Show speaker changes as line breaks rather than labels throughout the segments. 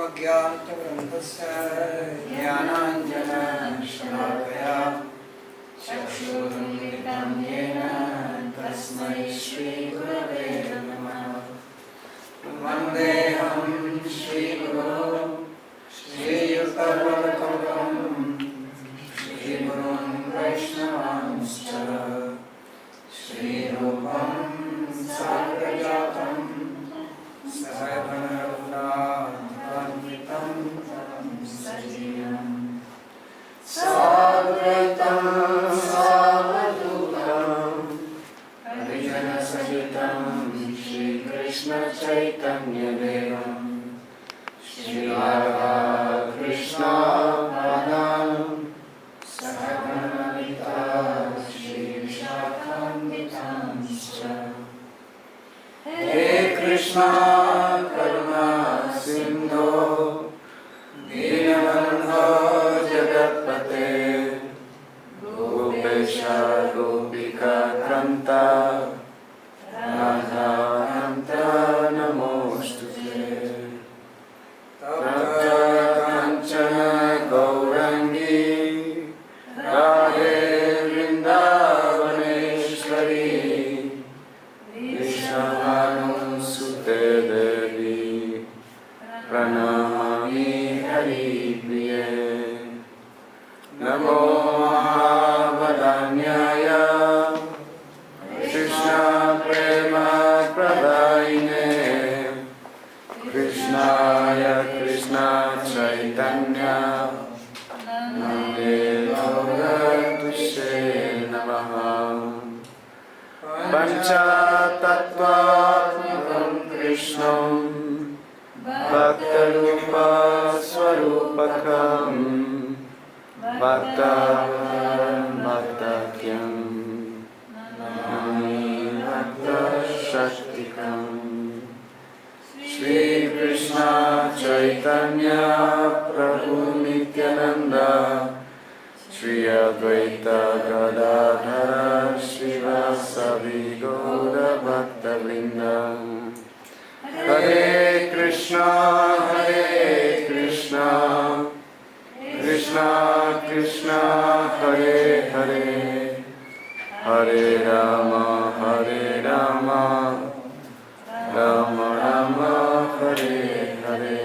अज्ञानतिमिरन्धस्य ज्ञानाञ्जनशलाकया चक्षुरुन्मिलितं येन तस्मै श्रीगुरवे नमः। वन्देऽहं श्रीगुरुं श्रीयुक्तपदकमलं श्रीगुरुं वैष्णवांश्च श्रीरूपं साग्रजातं सहगणरघुनाथान्वितं सजीवं साद्वैतं सावधूतं हरिजनसहितं श्रीकृष्णचैतन्यदेवं श्रीराधाकृष्णपादान् सहगणललिता श्रीविशाखान्वितांश्च। हे कृष्णा करुणा सिन्धो दीनबन्धो जगत्पते गोपेश गोपिका कान्ता राधा कान्ता नमोऽस्तुते। तप्त काञ्चन गौराङ्गी राधे वृन्दावनेश्वरी विष्णुभानुसुते देवी प्रणमामि हरिप्रिये। नमो महावदान्याय कृष्ण प्रेम प्रदायिने कृष्णाय कृष्ण चैतन्य नमे गौरतुष्टे नमः। पञ्चतत्त्वात्मकं कृष्णं भक्तरूपस्वरूपकं भक्ताख्यं नमामि भक्तशक्तिकम्। श्रीकृष्ण चैतन्य प्रभु नित्यानंद श्री अद्वैत गदाधर श्रीवासदि गौर भक्तवृंद। हरे कृष्णा कृष्णा कृष्णा हरे हरे हरे राम राम राम हरे हरे।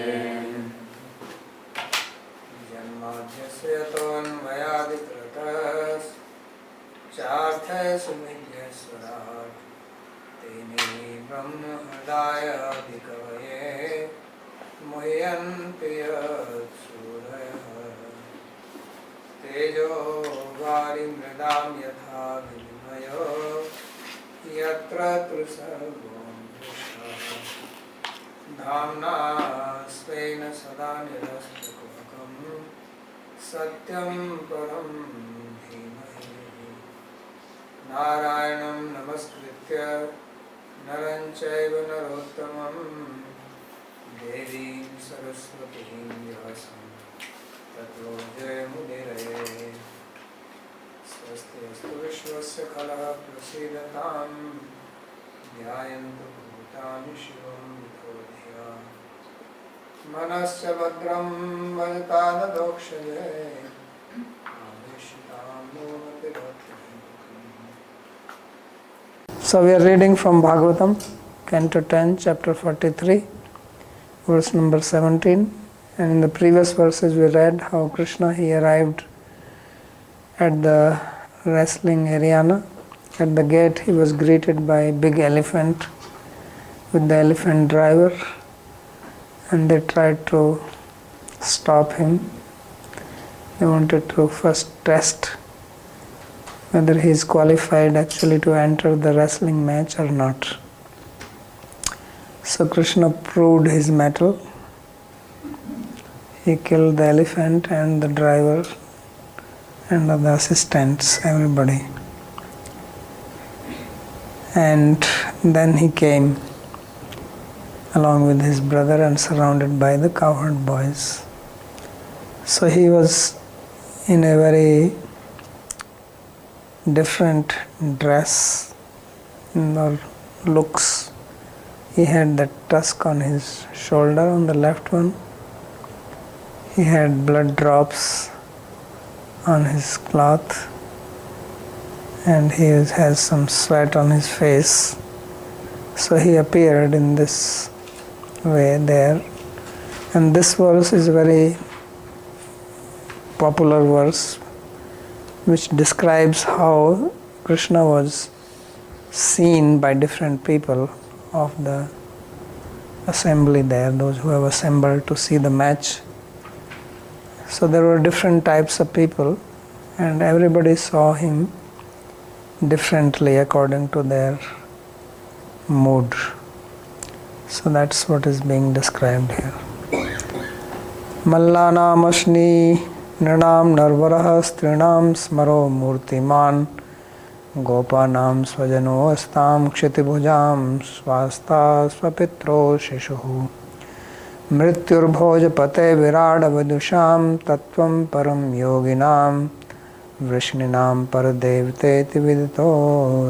जन्माद्यस्य तोन्मयादिकृतश्चार्थसुविद्यस्वराट् तेने ब्रह्महृदायादिकवये मुह्यन्ति यत्सूरयः। तेजो वारिमृदां यथा विनिमयो यत्र तृसर्गो धाम्ना स्वेन सदा निरस्तकुहकं सत्यं परं धीमहि। नारायणं नमस्कृत्य नरं चैव नरोत्तमं देवीं सरस्वतीं व्यासं ततो जयमुदीरये। स्वस्ति अस्तु विश्वस्य खलः प्रसीदतां ध्यायन्तु भूतानि शिवं विधोधिया। मनश्च भद्रं वदताददोक्षये आदिशितां मोहतिरत्रिं। So we are reading from Bhagavatam, Canto 10, Chapter 43, verse number 17. And in the previous verses we read how Krishna, he arrived at the wrestling arena. At the gate he was greeted by a big elephant with the elephant driver, and they tried to stop him. They wanted to first test whether he is qualified actually to enter the wrestling match or not. So Krishna proved his mettle. He killed the elephant and the driver and the assistants, everybody. And then he came along with his brother and surrounded by the cowherd boys. So he was in a very different dress or looks. He had the tusk on his shoulder, on the left one, He had blood drops on his cloth and he has some sweat on his face. So he appeared in this way there. And this verse is a very popular verse which describes how Krishna was seen by different people of the assembly there, those who have assembled to see the match. So there were different types of people and everybody saw him differently according to their mood. So that's what is being described here. Mallanam ashni nrinam narvarah strinam smaro murtiman gopanam svajano astam kshitibhujam swasta swapitro shishuhu mrityurbhojapate virada vidusham tattvam param yoginam vrishninam paradevteti vidito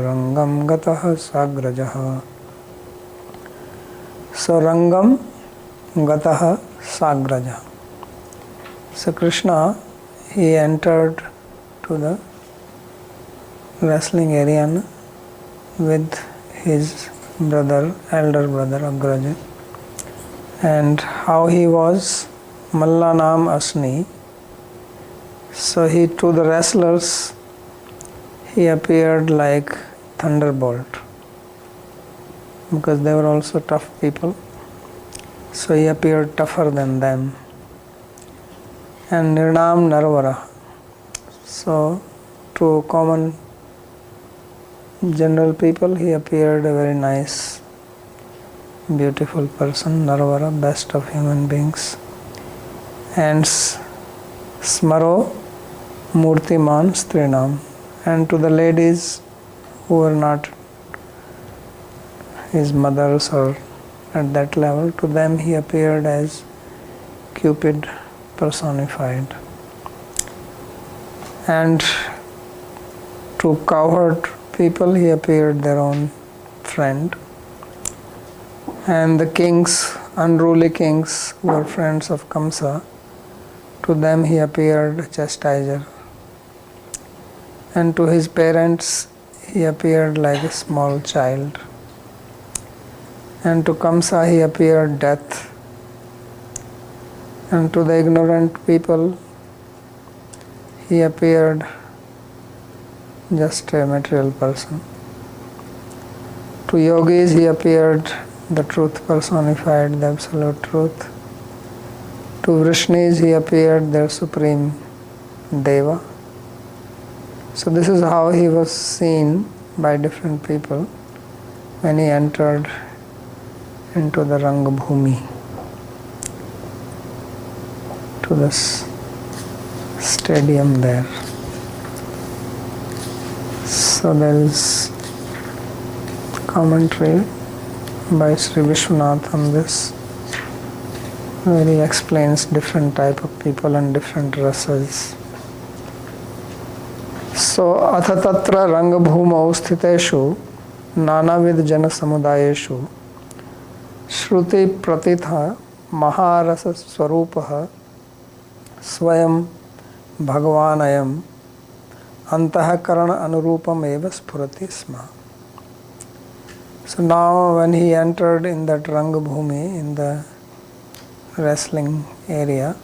rangam gatah sagrajah. So rangam gatah sagrajah. So Krishna, he entered to the wrestling area with his brother, elder brother Agraja. And how he was Mallanam Asni. So he, to the wrestlers, he appeared like thunderbolt, because they were also tough people. So he appeared tougher than them. And Nirnam Narvara. So to common general people, he appeared a very nice, beautiful person, Narvara, best of human beings. And Smaro Murtiman Strinam. And to the ladies who were not his mothers or at that level, to them he appeared as Cupid personified. And to cowherd people he appeared their own friend. And the kings, unruly kings who were friends of Kamsa, to them he appeared a chastiser. And to his parents he appeared like a small child. And to Kamsa he appeared death. And to the ignorant people he appeared just a material person. To yogis he appeared the truth personified, the absolute truth. To Vrishnis he appeared their supreme Deva. So this is how he was seen by different people when he entered into the Rangabhumi, to this stadium there. So there is commentary by Sri Vishwanath on this, where he explains different type of people and different rasas. So atha tatra rangabhumau sthiteshu nanavid jana samudayeshu shruti pratitha maharasa swarupah swayam bhagavanayam antahakarana anurupam eva spurati sma. So now when he entered in that Rangabhumi, in the wrestling area,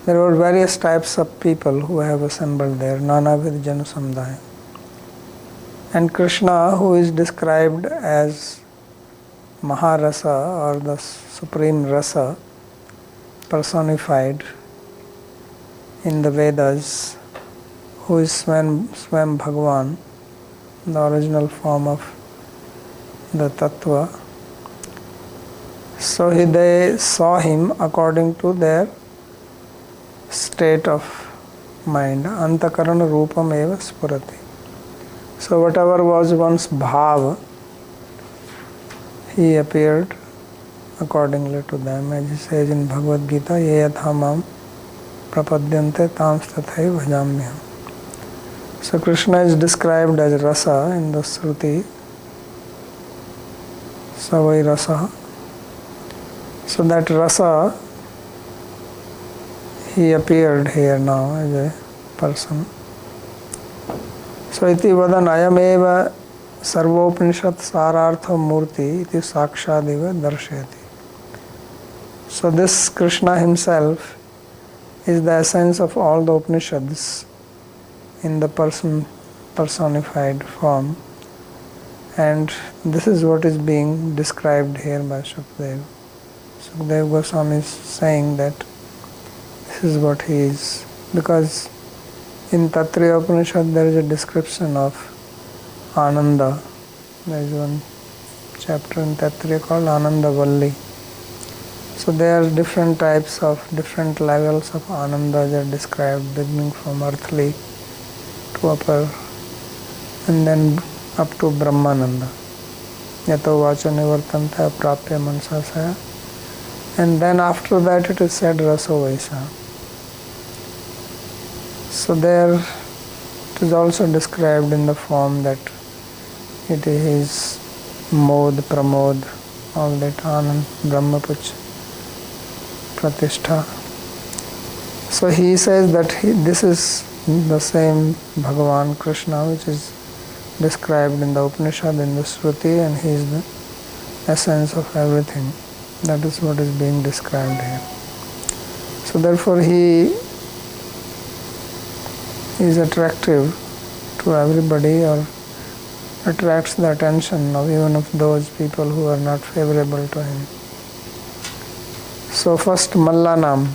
there were various types of people who have assembled there, Nanavid Jana Samudaya. And Krishna, who is described as Maharasa or the Supreme Rasa, personified in the Vedas, who is Swam Bhagavan, the original form of the Tattva. So they saw him according to their state of mind. Antakarana rupam eva spurati. So whatever was once bhava, he appeared accordingly to them. As he says in Bhagavad Gita, ye yatha mam prapadyante tam tathaiva bhajamyaham. So Krishna is described as rasa in the Shruti, Savai rasa. So that rasa he appeared here now as a person. So iti vadan ayameva sarvopanishad sarartha murti iti sakshadiva darshayati. So this Krishna himself is the essence of all the Upanishads in the personified form, and this is what is being described here by Shukdev. Shukdev Goswami is saying that this is what he is, because in Tattariya Upanishad there is a description of Ananda. There is one chapter in Tattariya called Ananda Valli. So there are different types of different levels of Ananda that are described, beginning from earthly to upper, and then up to Brahmananda. Yato vacha nivartanta prapya mansasaya. And then after that it is said raso vaisa. So there it is also described in the form that it is Mod, Pramod, all that Anand, Brahmapuch, Pratishtha. So he says that this is the same Bhagavan Krishna which is described in the Upanishad, in the Shruti, and he is the essence of everything. That is what is being described here. So therefore he is attractive to everybody, or attracts the attention of even of those people who are not favorable to him. So first Mallanam.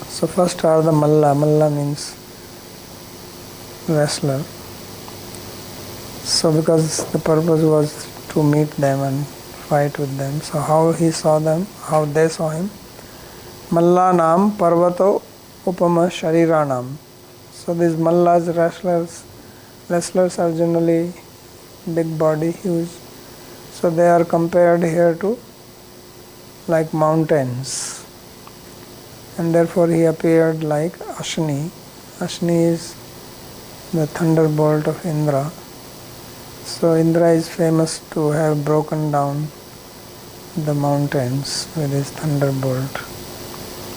So first are the Malla. Malla means wrestler. So because the purpose was to meet them and fight with them. So how he saw them, how they saw him. Mallanam Parvato Upama Shariranam. So these Mallas, wrestlers are generally big body, huge. So they are compared here to like mountains. And therefore he appeared like Ashni. Ashni is the thunderbolt of Indra. So Indra is famous to have broken down the mountains with his thunderbolt,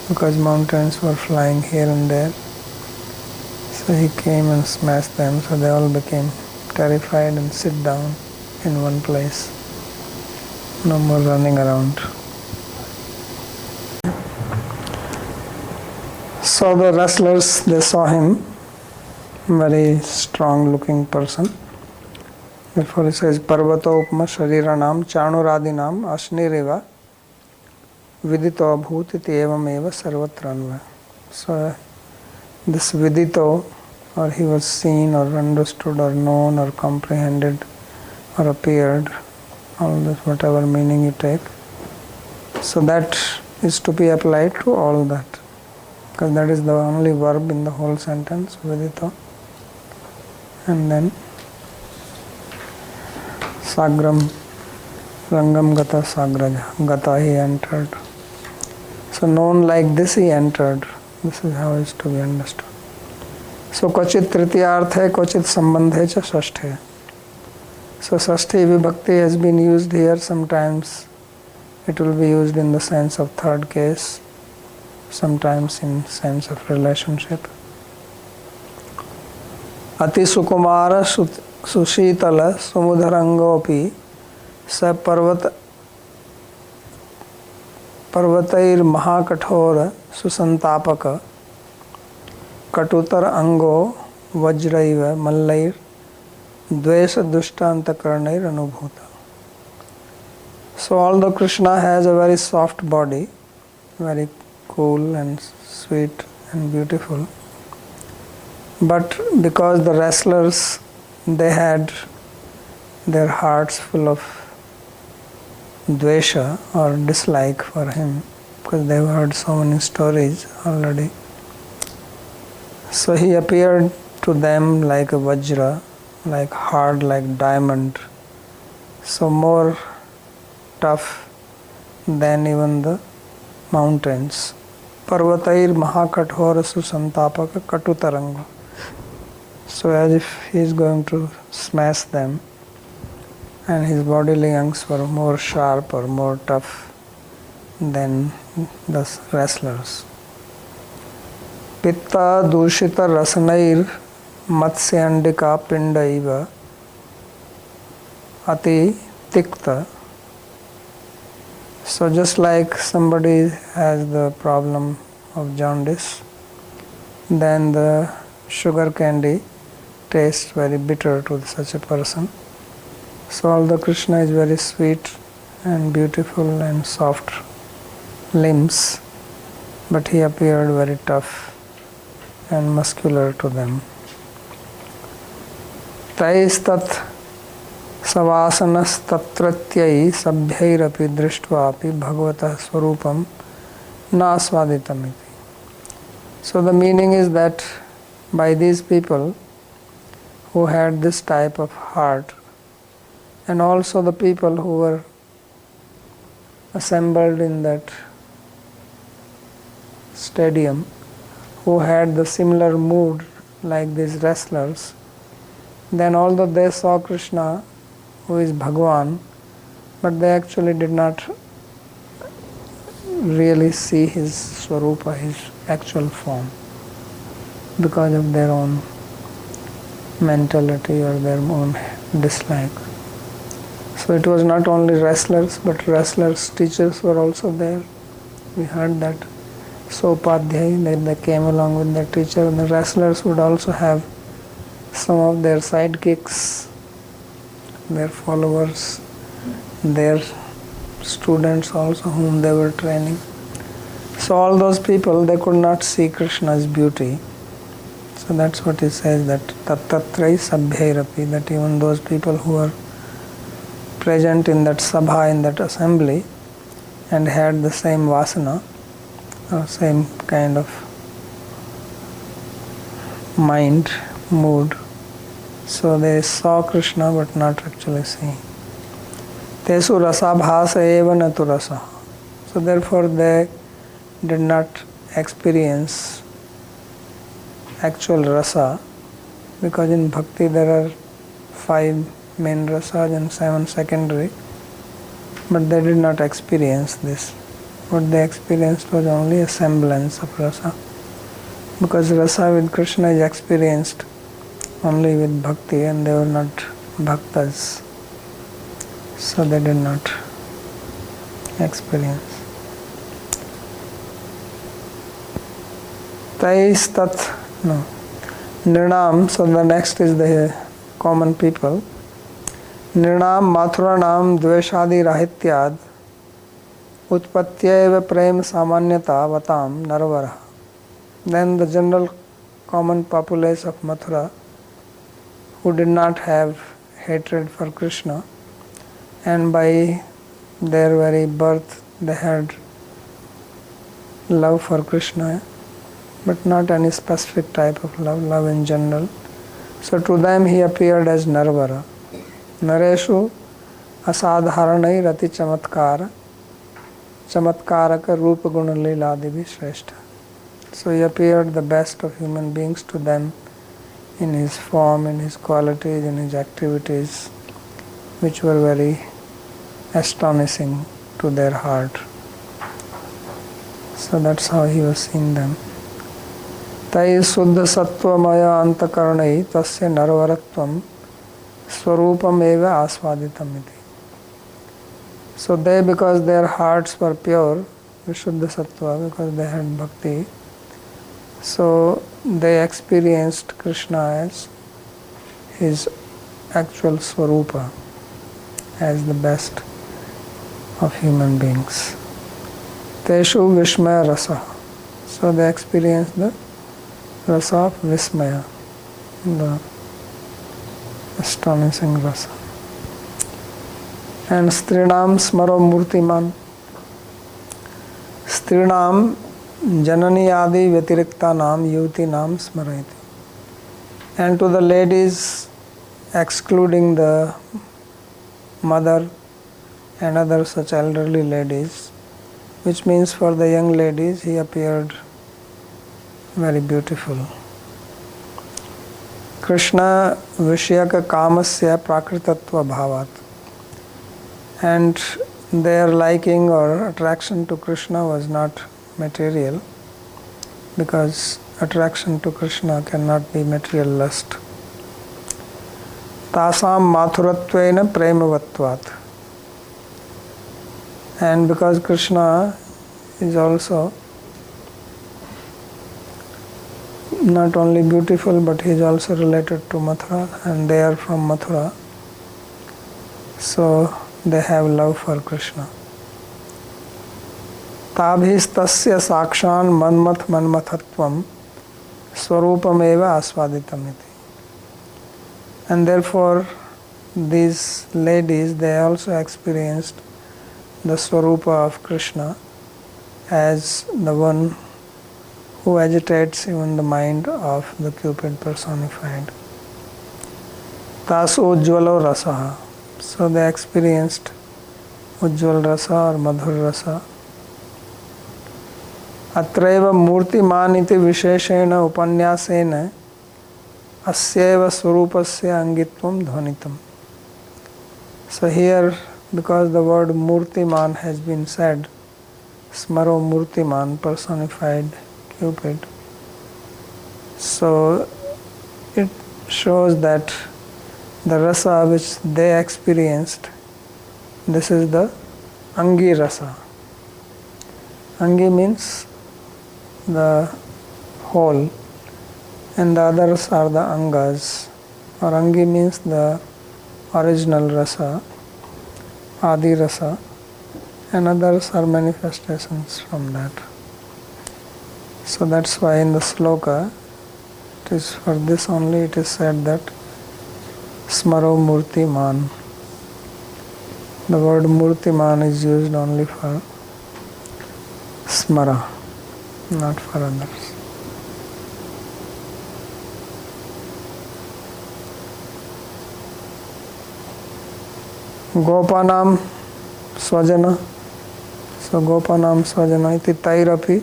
because mountains were flying here and there. So he came and smashed them, so they all became terrified and sit down in one place. No more running around. So the wrestlers, they saw him, very strong looking person. Therefore he says, Parvato Upma Shariranam Chanuradinam Ashnireva Vidito Bhutiti Evam Eva Sarvatranva. So this Vidito, or he was seen or understood or known or comprehended or appeared, all this, whatever meaning you take. So that is to be applied to all that, because that is the only verb in the whole sentence, Vidito. And then Sagram, Rangam Gata Sagraja, Gata he entered. So known like this he entered. This is how it is to be understood. So Kvachit Tritiyarthe, Kvachit Sambandhe cha Shashthe. So Shashti Vibhakti has been used here. Sometimes it will be used in the sense of third case, sometimes in sense of relationship. Ati Sukumara Sushitala Sumudharangopi Sa Parvatair Mahakathora Susantapaka Katutar Ango Vajraiva Mallair Dvesa Dushtanta Karnair Anubhuta. So although Krishna has a very soft body, very cool and sweet and beautiful, but because the wrestlers, they had their hearts full of dvesha or dislike for him, because they've heard so many stories already. So he appeared to them like a vajra, like hard, like diamond, so more tough than even the mountains. Parvatair mahakathora susantapaka katutaranga. So as if he is going to smash them, and his bodily lungs were more sharp or more tough than the wrestlers. pitta dushita rasanair matsyandika pindaiva ati tikta. So just like somebody has the problem of jaundice, then the sugar candy tastes very bitter to such a person. So although Krishna is very sweet and beautiful and soft limbs, but he appeared very tough and muscular to them. Taistat savasanastattratyai sabhyairapi drishtvapi bhagavata swarupam nasvaditamiti. So the meaning is that by these people who had this type of heart, and also the people who were assembled in that stadium, who had the similar mood like these wrestlers, then although they saw Krishna, who is Bhagavan, but they actually did not really see his Swarupa, his actual form, because of their own mentality or their own dislike. So it was not only wrestlers, but wrestlers' teachers were also there. We heard that Sopadhyay, they came along with their teacher, and the wrestlers would also have some of their sidekicks, their followers, their students also whom they were training. So all those people, they could not see Krishna's beauty. So that's what he says, that tattatrai sabhyairapi, that even those people who are present in that sabha, in that assembly, and had the same vasana, or same kind of mind, mood, so they saw Krishna but not actually seeing. Tesu rasa bhasa eva natu rasa. So therefore they did not experience actual rasa, because in bhakti there are 5 main rasas and 7 secondary, but they did not experience this. What they experienced was only a semblance of rasa, because rasa with Krishna is experienced only with bhakti, and they were not bhaktas, so they did not experience. Taistat Nirnam, so the next is the common people. Nirnam mathuranam dveshadi rahityad utpatyeva prem samanyata vatam narvara. Then the general common populace of Mathura, who did not have hatred for Krishna, and by their very birth they had love for Krishna, but not any specific type of love in general. So to them he appeared as Narvara. Nareshu asadharanai rati chamatkara chamatkaraka rupa guna lila divi shrestha. So he appeared the best of human beings to them in his form, in his qualities, in his activities, which were very astonishing to their heart. So that's how he was seeing them. Tai suddha sattva maya antakaranai tasya narvaratvam swarupam eva asvaditam iti. So they, because their hearts were pure, Vishuddha Sattva, because they had bhakti, so they experienced Krishna as his actual Swarupa, as the best of human beings. Teshu Vishmaya Rasa. So they experienced the Rasa of Vismaya, the astonishing Rasa. And Strinam Smaro Murtiman. Strinam Janani Adi Vyatirikta Nam Yuti Nam Smarayati. And to the ladies, excluding the mother and other such elderly ladies, which means for the young ladies he appeared very beautiful. Krishna Vishyaka Kamasya Prakritatva Bhavat. And their liking or attraction to Krishna was not material, because attraction to Krishna cannot be material lust. Tasam mathurattvena premavatvat. And because Krishna is also not only beautiful, but he is also related to Mathura, and they are from Mathura, so they have love for Krishna. Tabhistasya sakshan manmath manmathatvam swarupameva asvaditam iti. And therefore these ladies, they also experienced the Swarupa of Krishna as the one who agitates even the mind of the Cupid personified. Tasu ujjvalo rasaha. So they experienced ujjval rasa or madhur rasa. Atraiva murtiman iti visheshena upanyasena asyeva swarupasya angitvam dhvanitam. So here, because the word murtiman has been said, smaro murtiman, personified Cupid, so it shows that the rasa which they experienced, this is the angi rasa. Angi means the whole, and the others are the angas. Or angi means the original rasa, adi rasa, and others are manifestations from that. So that's why in the sloka, it is for this only it is said that smaro murtiman. The word murtiman is used only for smara, not for others. Gopanam swajana. So Gopanam swajana iti tairapi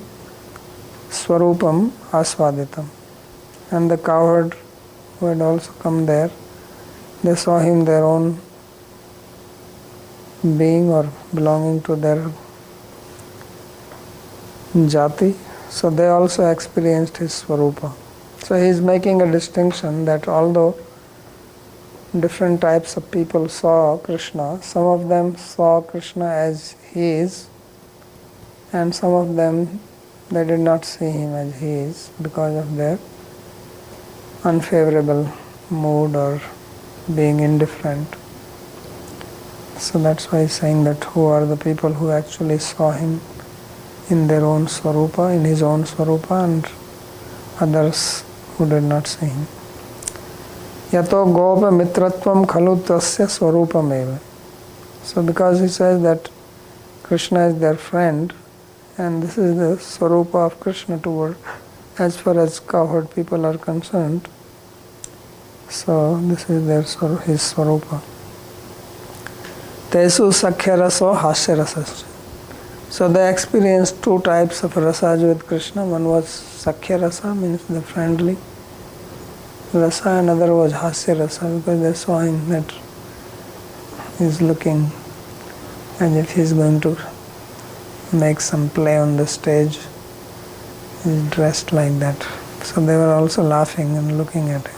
swarupam asvaditam. And the cowherd who had also come there, they saw him their own being or belonging to their jati, so they also experienced his swarupa. So he is making a distinction that although different types of people saw Krishna, some of them saw Krishna as he is, and some of them they did not see him as he is because of their unfavorable mood or being indifferent. So that's why he's saying that who are the people who actually saw him in their own swarupa, in his own swarupa, and others who did not see him. Yato gopa mitratvam khalu tasya swarupameva. So because he says that Krishna is their friend, and this is the swarupa of Krishna toward, as far as cowherd people are concerned, so this is their his swarupa. Tesu sakhya raso hasya rasasya. So they experienced two types of rasas with Krishna. One was sakhya rasa, means the friendly rasa, and another was hasya rasa, because they saw him that he is looking as if he is going to make some play on the stage. He is dressed like that. So they were also laughing and looking at him.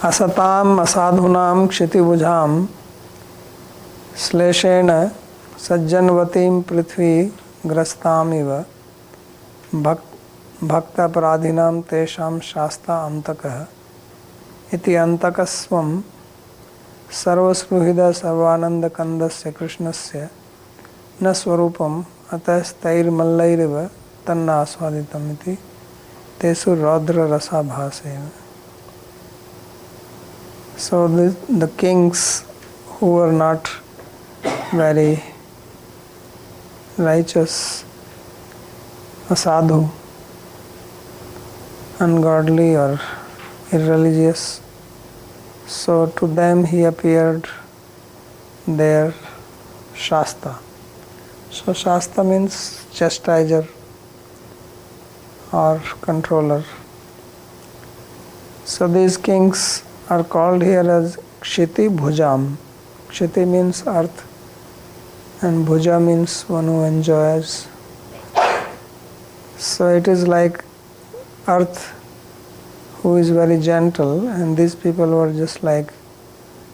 Asatam asadhunam kshitibhujam sleshena sajjanvatim prithvi grastam iva bhakta paradhinam tesham shasta antakah iti antakasvam sarvasruhida sarvananda kandasya krishnasya na swarupam atastair mallairiva tanna asvaditam iti tesu raudra rasa bhasena. So the kings who were not very righteous, asadhu, ungodly or irreligious, so to them he appeared their Shasta. So Shasta means chastiser or controller. So these kings are called here as Kshiti Bhujam. Kshiti means earth and Bhuja means one who enjoys. So it is like earth who is very gentle, and these people were just like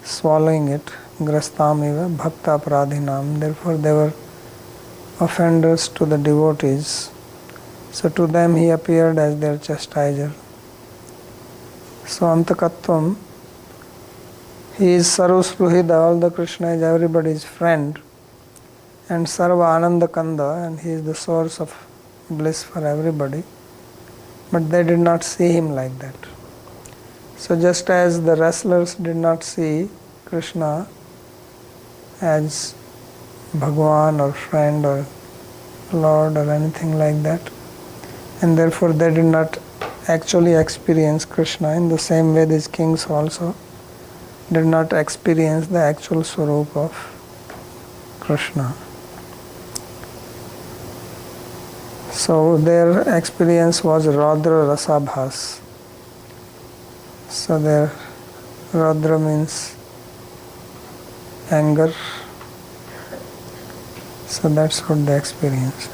swallowing it. Grastamiva bhakta pradhinam. Therefore they were offenders to the devotees. So to them he appeared as their chastiser. So Antakatvam, he is Sarvasluhida, all the Krishna is everybody's friend, and Sarva Ananda Kanda, and he is the source of bliss for everybody. But they did not see him like that. So just as the wrestlers did not see Krishna as Bhagwan or friend or Lord or anything like that, and therefore they did not actually experience Krishna, in the same way these kings also did not experience the actual Swarup of Krishna. So their experience was Raudra Rasabhas. So their Raudra means anger. So that's what they experienced.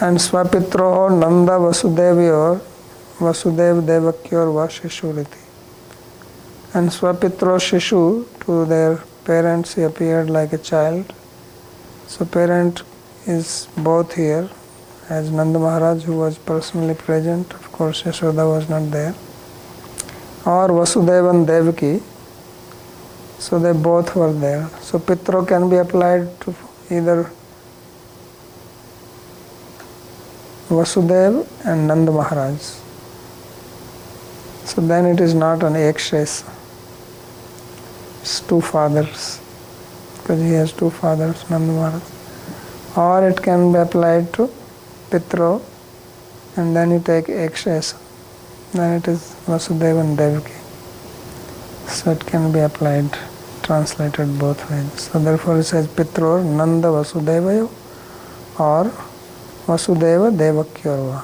And Swapitro Nanda Vasudevyor Vasudev Devakyor Vashishuriti. And Swapitro Shishu, to their parents he appeared like a child. So parent is both here, as Nanda Maharaj, who was personally present. Of course Yashoda was not there. Or Vasudeva and Devaki. So they both were there. So Pitro can be applied to either Vasudeva and Nanda Maharaj. So then it is not an Ekshesa. It's two fathers, because he has two fathers, Nanda Maharaj. Or it can be applied to Pitro, and then you take Ekshesa. Then it is Vasudeva and Devaki. So it can be applied, translated both ways. So therefore it says Pitro Nanda Vasudevayo or Vasudeva Devakyorva.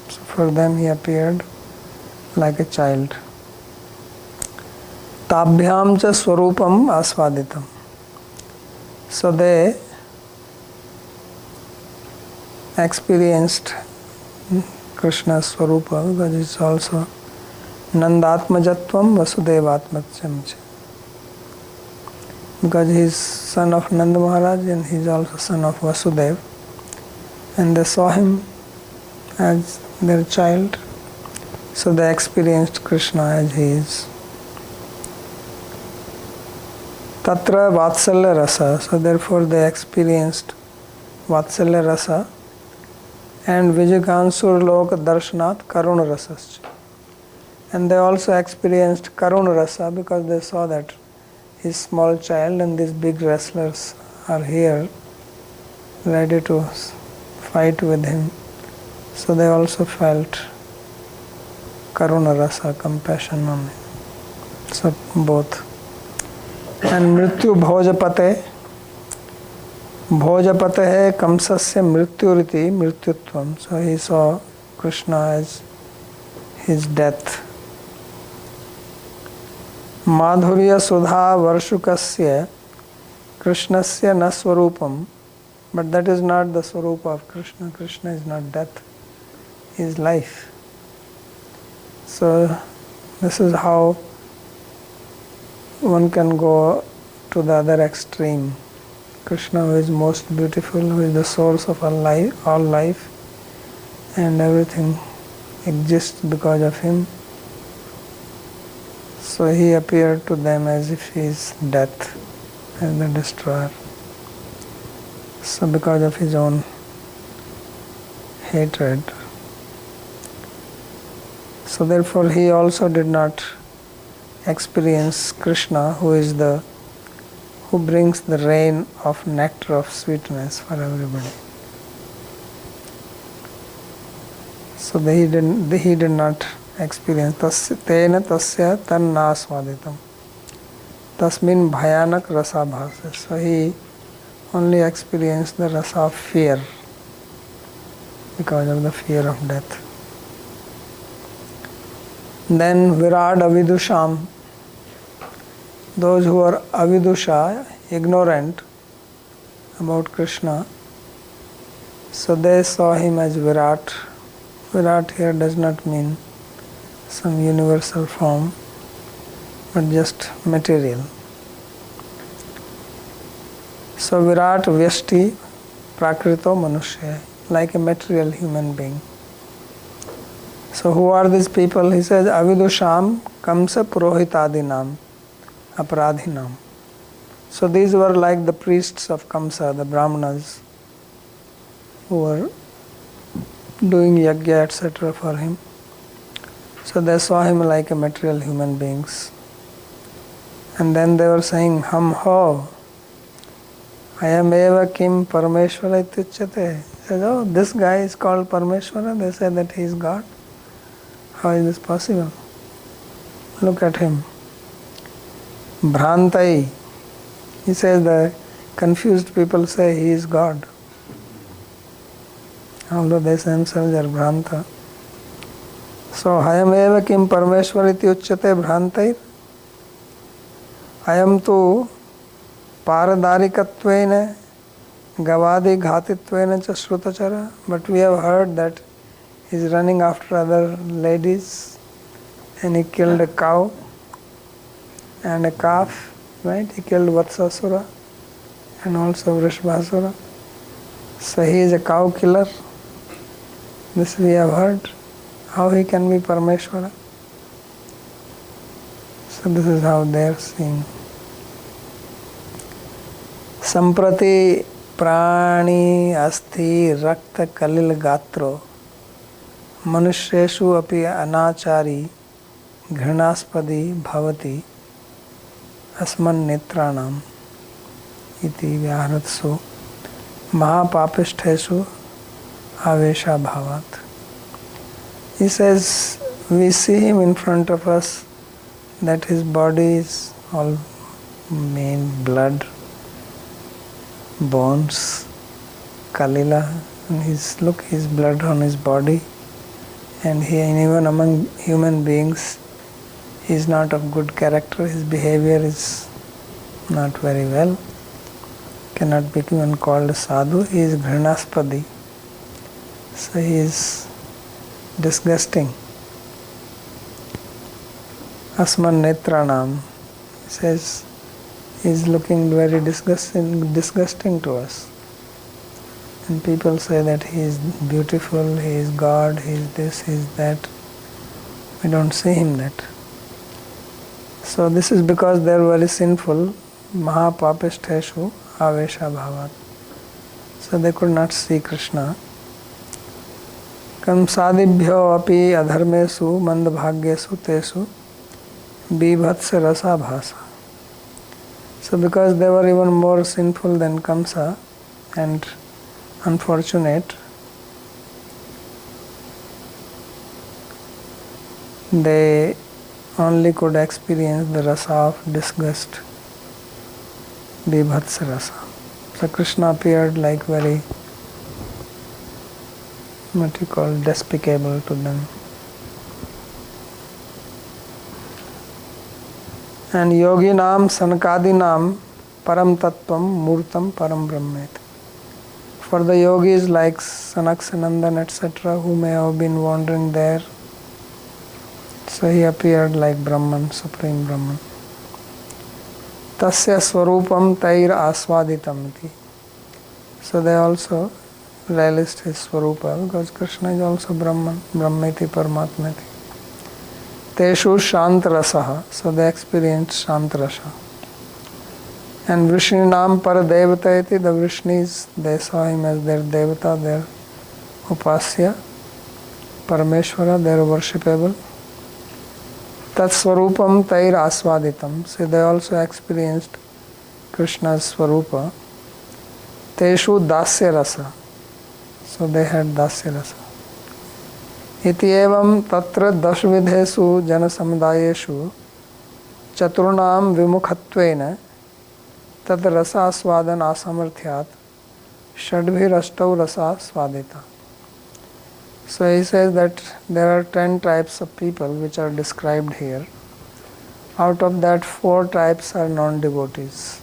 So for them he appeared like a child. Tabhyam cha swarupam asvaditam. So they experienced Krishna's swarupa, because it's also Nandatmajatvam Vasudevatmajam. Because he is son of Nanda Maharaj and he is also son of Vasudeva. And they saw him as their child. So they experienced Krishna as he is. Tatra Vatsalya Rasa. So therefore they experienced Vatsalya Rasa and Vijagansur Lok Darshanat Karuna Rasascha. And they also experienced Karuna Rasa because they saw that his small child and these big wrestlers are here ready to fight with him. So they also felt Karuna Rasa, compassion on him. So both. And Mrityu Bhojapate. Bhojapate hai Kamsasya Mrityuriti Mrityutvam. So he saw Krishna as his death. Madhurya Sudha Varshukasya Krishnasya na Swarupam. But that is not the Swarupa of Krishna. Krishna is not death. He is life. So this is how one can go to the other extreme. Krishna, who is most beautiful, who is the source of all life, and everything exists because of him. So he appeared to them as if he is death, as the destroyer. So because of his own hatred. So therefore he also did not experience Krishna, who brings the rain of nectar of sweetness for everybody. So he did not experience tena tasya tanna asvaditam. Tasmin bhayanak rasabhasa. So he only experienced the rasa of fear because of the fear of death. Then Virad Avidusham. Those who are avidusha, ignorant about Krishna, So they saw him as Virat. Virat here does not mean some universal form, but just material. So Virat Vyashti Prakrito Manushya, like a material human being. So who are these people? He says, Avidusham Kamsa Purohitadinam Aparadhinam. So these were like the priests of Kamsa, the Brahmanas, who were doing yajna, etc. for him. So they saw him like a material human beings. And then they were saying, Ham ho, I am eva kim Parameshwara ityuchyate. He said, oh, this guy is called Parameshwara. They say that he is God. How is this possible? Look at him. Bhrantai. He says the confused people say he is God, although they themselves are Bhranta. So, Hayam eva kim Parameshwariti uchyate Bhrantair. Ayam tu Paradarikatvena Gavadi Ghatitvena cha Shrutachara. But we have heard that he is running after other ladies and he killed a cow and a calf, right? He killed Vatsasura and also Vrishbhasura. So he is a cow killer. This we have heard. How he can be Parameshwara? So this is how they are seeing. Samprati prani asti rakta kalil gatro manusheshu api anachari ghrinaspadi bhavati asman netranam iti vyaharatsu mahapapishtheshu avesha bhavat. He says, we see him in front of us, that his body is all main blood, bones, kalila, and his blood on his body, and even among human beings, he is not of good character. His behavior is not very well, cannot be even called a sadhu. He is ghrinaspadi, so he is disgusting. Asman netranam, says, he is looking very disgusting to us. And people say that he is beautiful, he is God, he is this, he is that. We don't see him that. So this is because they are very sinful. Mahapapishtheshu avesha bhavat. So they could not see Krishna. Kamsadibhyo api adharmesu mandabhagyesu tesu bibhatsa rasa bhasa. So because they were even more sinful than Kamsa and unfortunate, they only could experience the rasa of disgust, bibhatsa rasa. So Krishna appeared like very, what you call, despicable to them. And yoginam sanakadinam param tattvam murtam param brahmet. For the yogis like Sanak Sanandan, etc., who may have been wandering there, so he appeared like Brahman, Supreme Brahman. Tasya swarupam tair aswaditam iti. So they also realized his swarupa, because Krishna is also Brahman, Brahmeti Paramatmeti. Teshu Shantrasaha, so they experienced Shantrasa. And Vrishninam Paradevata iti, the Vrishnis, they saw him as their Devata, their Upasya, Parameshwara, their worshipable. Tat Swarupam Tair Aswaditam, so they also experienced Krishna's Swarupa. Teshu Dasya Rasa, so they had Dasya Rasa. Iti evam tatra dashvidhesu janasamudayeshu chaturnam vimukhatvena tad rasa swadan asamarthyat shadbhirashtau rasa swadita. So he says that there are 10 types of people which are described here. Out of that, 4 types are non-devotees.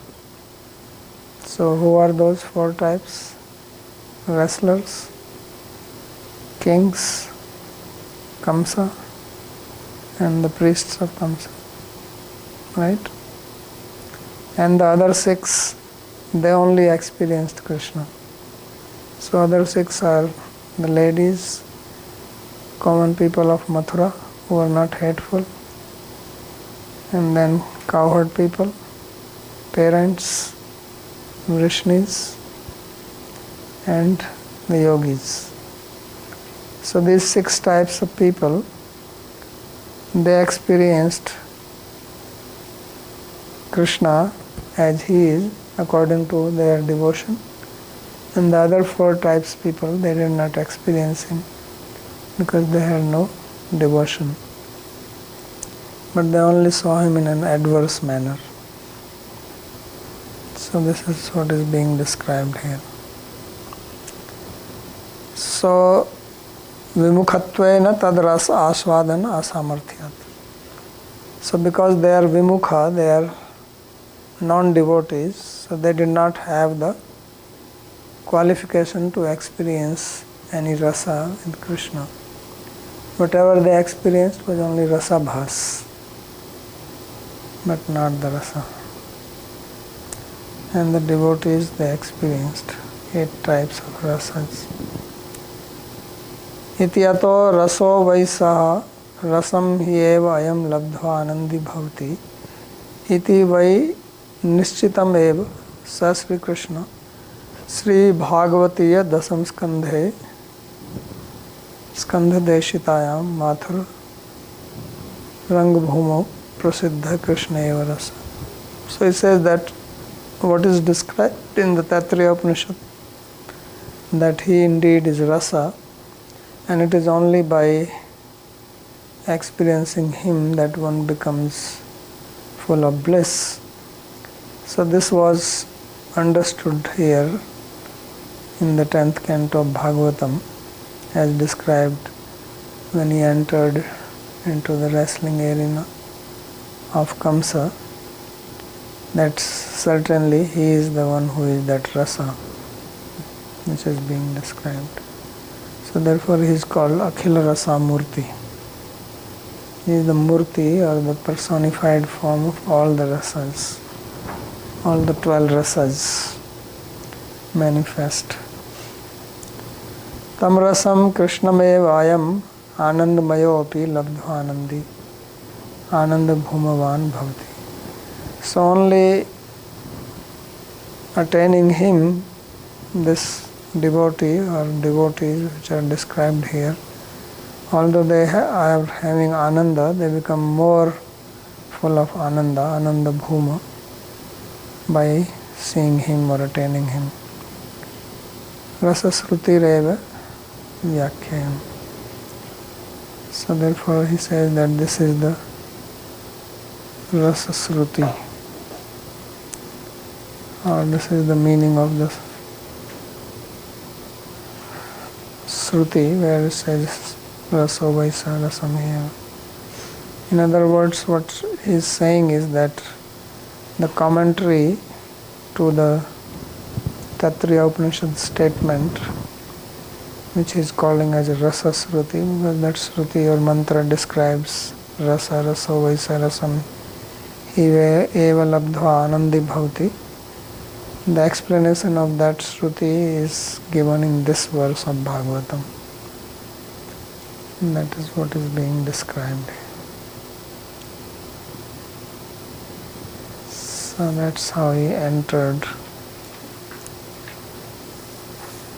So who are those 4 types? Wrestlers, kings, Kamsa, and the priests of Kamsa, right? And the other 6, they only experienced Krishna. So other 6 are the ladies, common people of Mathura who are not hateful, and then cowherd people, parents, Vrishnis, and the yogis. So these 6 types of people, they experienced Krishna as he is according to their devotion, and the other 4 types people, they did not experience him because they had no devotion, but they only saw him in an adverse manner. So this is what is being described here. So vimukhatvena tad rasa asvadana asamarthyat. So because they are vimukha, they are non-devotees, so they did not have the qualification to experience any rasa with Krishna. Whatever they experienced was only rasa bhas, but not the rasa. And the devotees, they experienced 8 types of rasas. Ityato raso vaisaha rasam hyeva ayam labdhva anandi bhavati iti vai nishchitam eva sa Sri Krishna Śrīmad-Bhāgavatiya dasam skandhe skandha deshitayam mathur rangbhumo prasiddha Krishna eva rasa. So it says that what is described in the Taittiriya Upanishad, that he indeed is rasa, and it is only by experiencing him that one becomes full of bliss. So this was understood here in the 10th canto of Bhagavatam, as described when he entered into the wrestling arena of Kamsa, that certainly he is the one who is that rasa which is being described. So therefore he is called Akhila Rasa Murti. He is the Murti, or the personified form of all the rasas, all the 12 rasas manifest. Tam rasam krishnameva ayam anandamayo api labdhva anandi ananda bhumavan bhavati. So only attaining him, this devotee or devotees which are described here, although they are having ananda, they become more full of ananda, ananda bhuma, by seeing him or attaining him. Rasa sruti reva vyakhayam. So therefore he says that this is the rasa sruti, or this is the meaning of the Shruti, where it says raso vaisa rasamya. In other words, what he is saying is that the commentary to the Taittiriya Upanishad statement, which he is calling as a rasa Shruti, because that Shruti or mantra describes rasa, raso vaisa rasam eva labdhva anandi bhavati. The explanation of that Shruti is given in this verse of Bhagavatam. And that is what is being described. So that's how he entered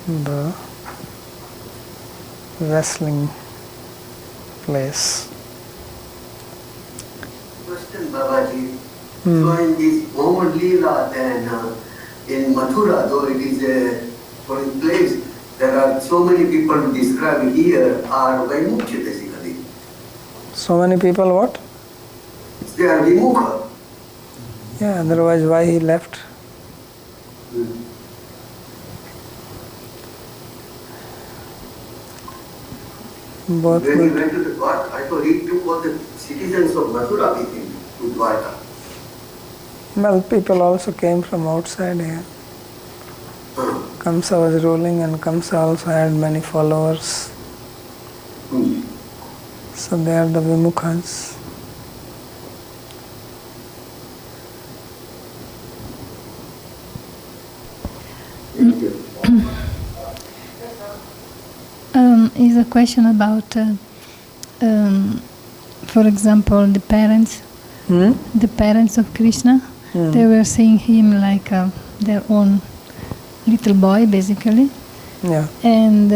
the wrestling place.
Question, Babaji. So in this Maṅgalācaraṇam, then in Mathura, though it is a foreign place, there are so many people described here are Vaimukha basically.
So many people what?
They are Vimukha.
Yeah, otherwise why he left? Both
when he went to the Dwarka, I thought he took all the citizens of Mathura with him to Dwarka.
Well, people also came from outside here. Kamsa was ruling, and Kamsa also had many followers. So they are the Vimukhas.
Is a question about, for example, the parents. The parents of Krishna. They were seeing him like their own little boy, basically.
Yeah.
And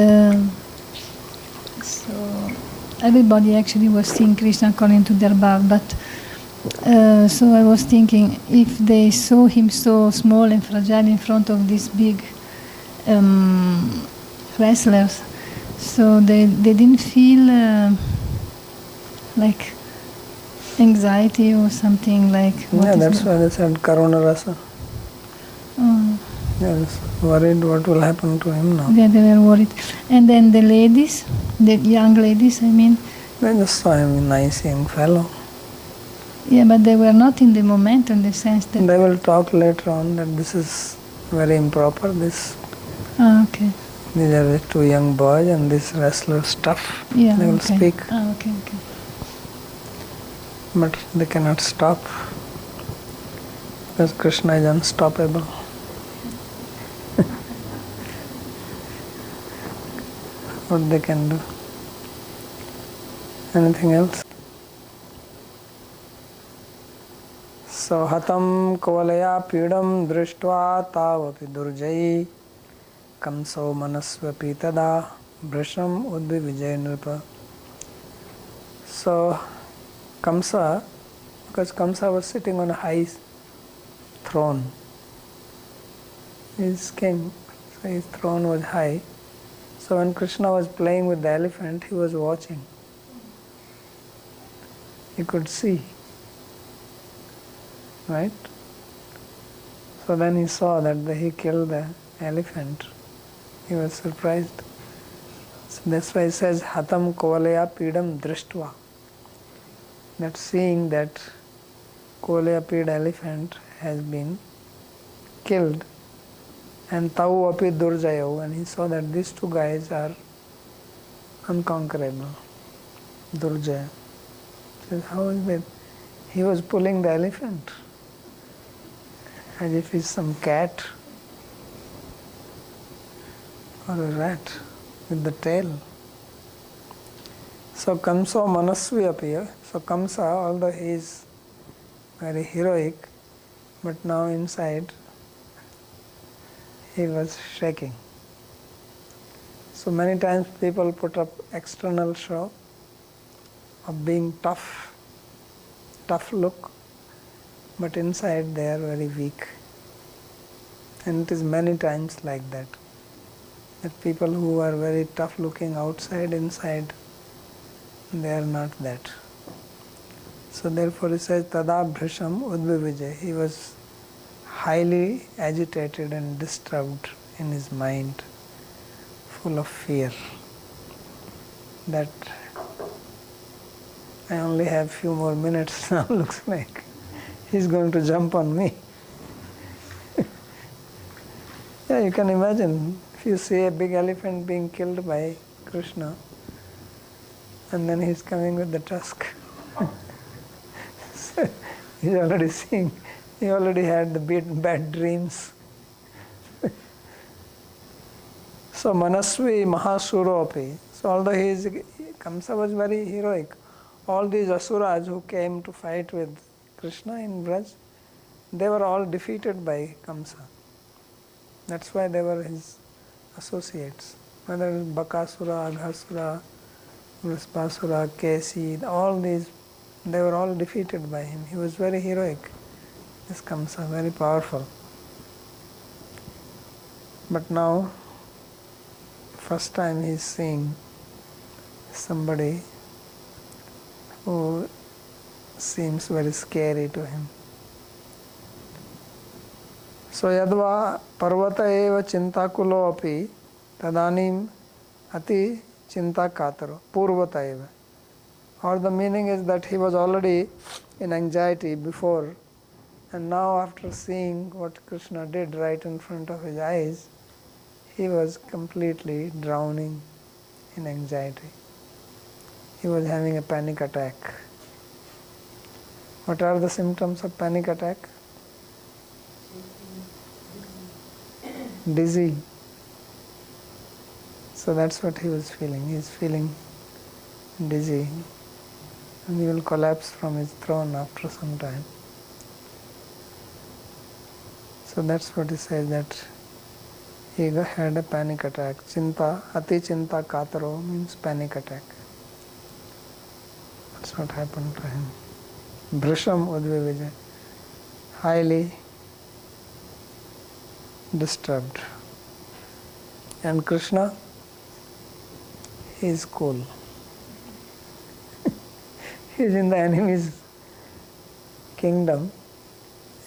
so everybody actually was seeing Krishna according to their birth. But so I was thinking, if they saw him so small and fragile in front of these big wrestlers, so they didn't feel like anxiety or something like.
Yeah, that's why they said Karuna Rasa. Yes, worried what will happen to him now.
Yeah, they were worried. And then the ladies, the young ladies, I mean.
They just saw him a nice young fellow.
Yeah, but they were not in the moment in the sense that.
They will talk later on that this is very improper.
Okay.
These are the two young boys and this wrestler stuff.
Yeah,
they will
okay.
speak.
Okay.
But they cannot stop because Krishna is unstoppable. What they can do. Anything else? So hatam kovalaya pidam drishtva tavapi durjayi kamso manasvapi tada brisham udvi vijay nripa. So Kamsa, because Kamsa was sitting on a high throne. He is king, so his throne was high. So when Krishna was playing with the elephant, he was watching. He could see. Right? So then he saw that he killed the elephant. He was surprised. So that's why he says, Hatam kovalaya pidam drishtva. That seeing that Kovalaya elephant has been killed, and Tau api durjayav, and he saw that these two guys are unconquerable. Durjaya. Says, how is that? He was pulling the elephant as if he's some cat or a rat with the tail. So Kamso Manasvi appear. So Kamsa, although he is very heroic, but now inside he was shaking. So many times people put up external show of being tough look, but inside they are very weak. And it is many times like that people who are very tough looking outside, inside they are not that. So therefore he says, Tada Bhrisham Udvivijay. He was highly agitated and disturbed in his mind, full of fear that I only have few more minutes now, looks like he's going to jump on me. Yeah, you can imagine if you see a big elephant being killed by Krishna and then he's coming with the tusk. So he's already seeing, he already had the bad dreams. So Manasvi Mahasuropi. So although Kamsa was very heroic, all these asuras who came to fight with Krishna in Braj, they were all defeated by Kamsa. That's why they were his associates. Whether it was Bakasura, Aghasura, Vrispasura, Kesi, all these, they were all defeated by him. He was very heroic, this Kamsa, very powerful. But now, first time he is seeing somebody who seems very scary to him. So yadva parvata eva chintakulo api tadanim ati chinta kataro purvata eva. Or the meaning is that he was already in anxiety before, and now after seeing what Krishna did right in front of his eyes, he was completely drowning in anxiety. he was having a panic attack. What are the symptoms of panic attack? Dizzy. So that's what he was feeling. He is feeling dizzy. And he will collapse from his throne after some time. So that's what he says, that he had a panic attack. Chinta, ati chinta kataro means panic attack. That's what happened to him. Brisham udvivijay, highly disturbed. And Krishna, he is cool. He is in the enemy's kingdom,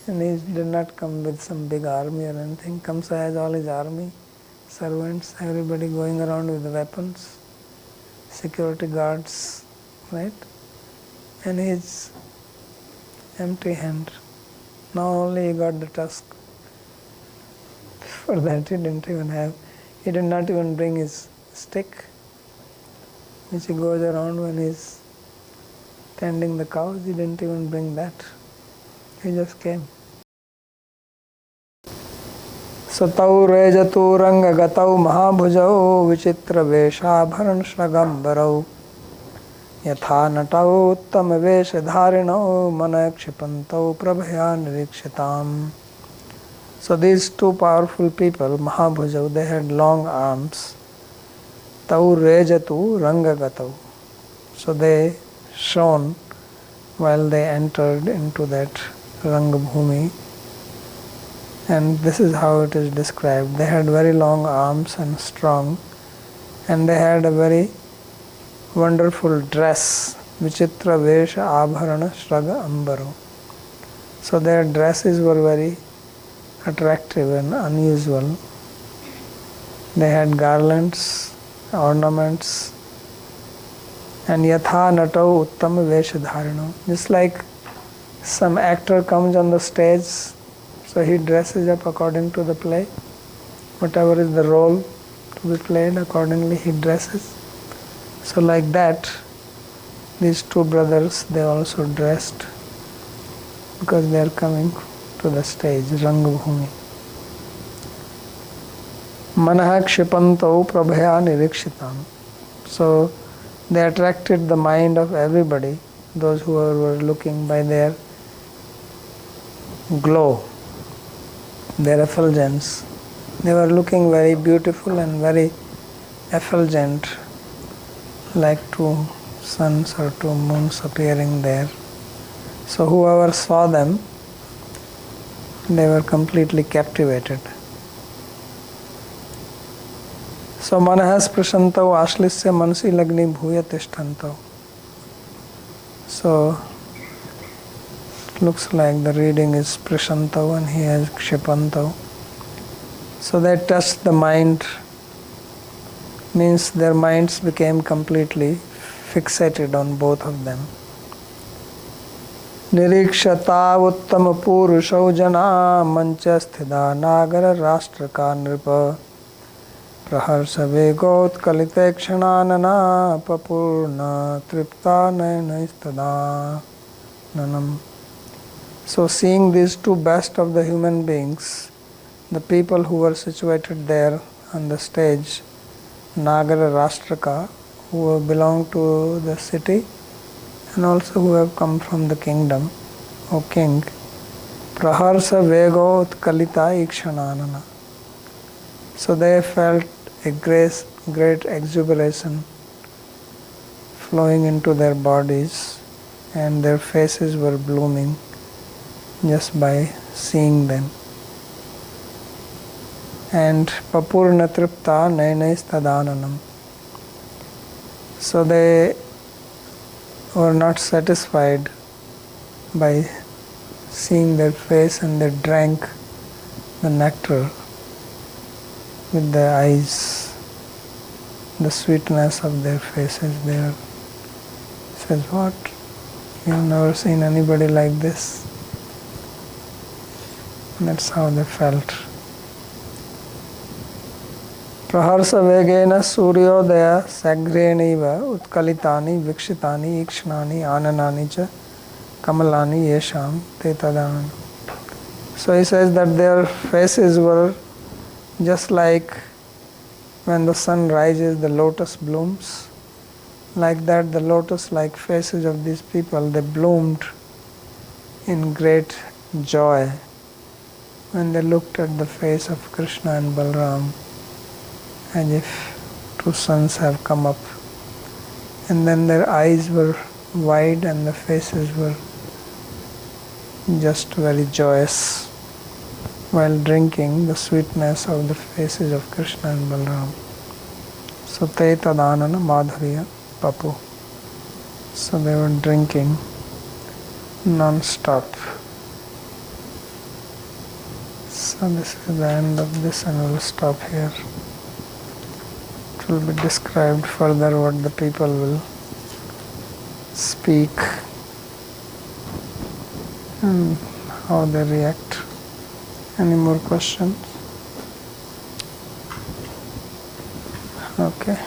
and he did not come with some big army or anything. Kamsa has all his army, servants, everybody going around with the weapons, security guards, right? And he is empty hand. Now only he got the tusk. For that he did not even bring his stick, which he goes around when he is tending the cows. He didn't even bring that. He just came. Satau rejatu rangagatau mahabhujau vichitra veshabharan shragambarau yatha natau uttama veshadharinau manakshipantau prabhaya nirikshitam. So these two powerful people, Mahabhujau, they had long arms. Tau rejatu rangagatau. So they shone while they entered into that Rangabhumi. And this is how it is described. They had very long arms and strong, and they had a very wonderful dress. Vichitra vesha abharana shraga ambaro. So their dresses were very attractive and unusual. They had garlands, ornaments, and yatha natau uttama veshadharino. Just like some actor comes on the stage, so he dresses up according to the play. Whatever is the role to be played, accordingly he dresses. So like that, these two brothers, they also dressed because they are coming to the stage, Rangabhumi. Manaha kshipantau prabhaya nirikshitam. So they attracted the mind of everybody, those who were looking by their glow, their effulgence. They were looking very beautiful and very effulgent, like two suns or two moons appearing there. So whoever saw them, they were completely captivated. So manahas prashantau ashlisya manasi lagni bhuya tishtantau. So it looks like the reading is prashantau and he has kshipantau. So they touched the mind, means their minds became completely fixated on both of them. Nirikshata uttama purushau jana mancha sthida nagara rashtraka nripa praharsa vegot kalitekshananana papurna tripta nayanastada nanam. So seeing these two best of the human beings, the people who were situated there on the stage, Nagara Rashtraka, who belong to the city and also who have come from the kingdom, O king, praharsa vego utkalita ikshananana. So they felt a great exuberation flowing into their bodies, and their faces were blooming just by seeing them. And papurna tripta nayanais tadananam. So they were not satisfied by seeing their face, and they drank the nectar with their eyes, the sweetness of their faces there. Says, what? You have never seen anybody like this? That's how they felt. Praharsa vegena suryodaya sagreniva utkalitani vikshitani ikshnani ananani cha kamalani yesham tetadana. So he says that their faces were just like when the sun rises, the lotus blooms. Like that, the lotus-like faces of these people, they bloomed in great joy when they looked at the face of Krishna and Balram, as if two suns have come up. And then their eyes were wide and the faces were just very joyous while drinking the sweetness of the faces of Krishna and Balram. So te tadanana madhurya papu. So they were drinking non-stop. So this is the end of this, and we'll stop here. It will be described further what the people will speak and how they react. Any more questions? Okay.